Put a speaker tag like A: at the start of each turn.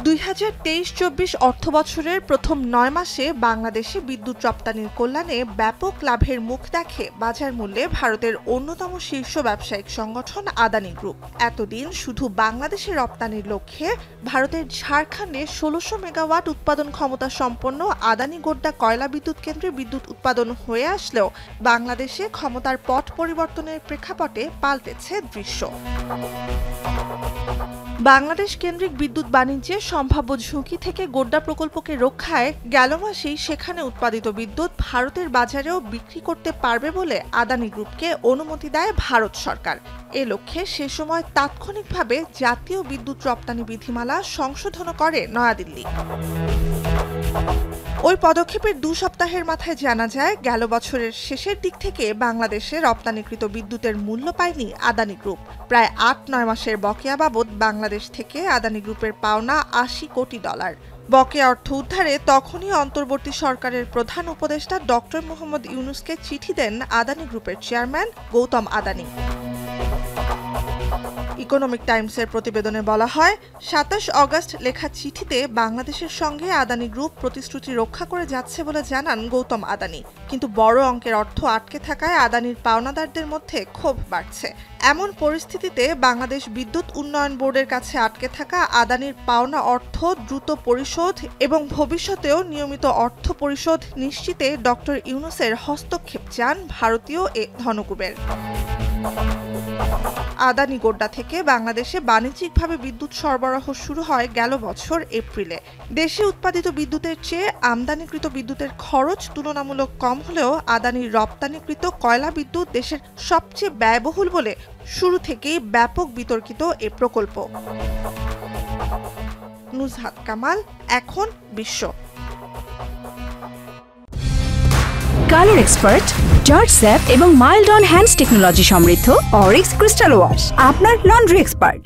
A: 2023-24 অর্থবছরের প্রথম 9 মাসে বাংলাদেশে বিদ্যুৎ রপ্তানির কল্যাণে ব্যাপক লাভের মুখ দেখে বাজার মূল্যে ভারতের অন্যতম শীর্ষ ব্যবসায়িক সংগঠন আদানি গ্রুপ। এতদিন শুধু বাংলাদেশে রপ্তানির লক্ষ্যে ভারতের ঝাড়খণ্ডে 1600 মেগাওয়াট উৎপাদন ক্ষমতা সম্পন্ন আদানি গোড্ডা কয়লা বিদ্যুৎ কেন্দ্রে বিদ্যুৎ উৎপাদন হয়ে আসলেও বাংলাদেশে ক্ষমতার পট পরিবর্তনের প্রেক্ষাপটে পাল্টেছে দৃশ্য। বাংলাদেশ কেন্দ্রিক বিদ্যুৎ বাণিজ্যে সম্ভাব্য ঝুঁকি থেকে গোড্ডা প্রকল্পকে রক্ষায় গেল মাসেই সেখানে উৎপাদিত বিদ্যুৎ ভারতের বাজারেও বিক্রি করতে পারবে বলে আদানি গ্রুপকে অনুমতি দেয় ভারত সরকার। এ লক্ষ্যে সে সময় তাৎক্ষণিকভাবে জাতীয় বিদ্যুৎ রপ্তানি বিধিমালা সংশোধন করে নয়াদিল্লি। ওই পদক্ষেপের 2 সপ্তাহের মাথায় জানা যায়, গেল বছরের শেষের দিক থেকে বাংলাদেশে রপ্তানিকৃত বিদ্যুতের মূল্য পায়নি আদানি গ্রুপ। প্রায় 8-9 মাসের বকেয়া বাবদ বাংলাদেশ থেকে আদানি গ্রুপের পাওনা $80 কোটি। বকেয়া অর্থ উদ্ধারে তখনই অন্তর্বর্তী সরকারের প্রধান উপদেষ্টা ডক্টর মোহাম্মদ ইউনূসকে চিঠি দেন আদানি গ্রুপের চেয়ারম্যান গৌতম আদানি। ইকোনমিক টাইমসের প্রতিবেদনে বলা হয়, 27 অগস্ট লেখা চিঠিতে বাংলাদেশের সঙ্গে আদানি গ্রুপ প্রতিশ্রুতি রক্ষা করে যাচ্ছে বলে জানান গৌতম আদানি। কিন্তু বড় অঙ্কের অর্থ আটকে থাকায় আদানির পাওনাদারদের মধ্যে ক্ষোভ বাড়ছে। এমন পরিস্থিতিতে বাংলাদেশ বিদ্যুৎ উন্নয়ন বোর্ডের কাছে আটকে থাকা আদানির পাওনা অর্থ দ্রুত পরিশোধ এবং ভবিষ্যতেও নিয়মিত অর্থ পরিশোধ নিশ্চিতে ডক্টর ইউনূসের হস্তক্ষেপ চান ভারতীয় এ ধনকুবের। আদানি গোড্ডা থেকে বাংলাদেশে বাণিজ্যিকভাবে বিদ্যুৎ সরবরাহ শুরু হয় গেল বছর এপ্রিলে। দেশে উৎপাদিত বিদ্যুতের চেয়ে আমদানিকৃত বিদ্যুতের খরচ তুলনামূলক কম হলেও আদানির রপ্তানিকৃত কয়লা বিদ্যুৎ দেশের সবচেয়ে ব্যয়বহুল বলে শুরু থেকেই ব্যাপক বিতর্কিত এ প্রকল্প। নুজহাত কামাল, এখন বিশ্ব।
B: কালার এক্সপার্ট, জর্জ স্যাপ এবং মাইল্ড অন হ্যান্ডস টেকনোলজি সমৃদ্ধ অরিক্স ক্রিস্টাল ওয়াশ আপনার লন্ড্রি এক্সপার্ট।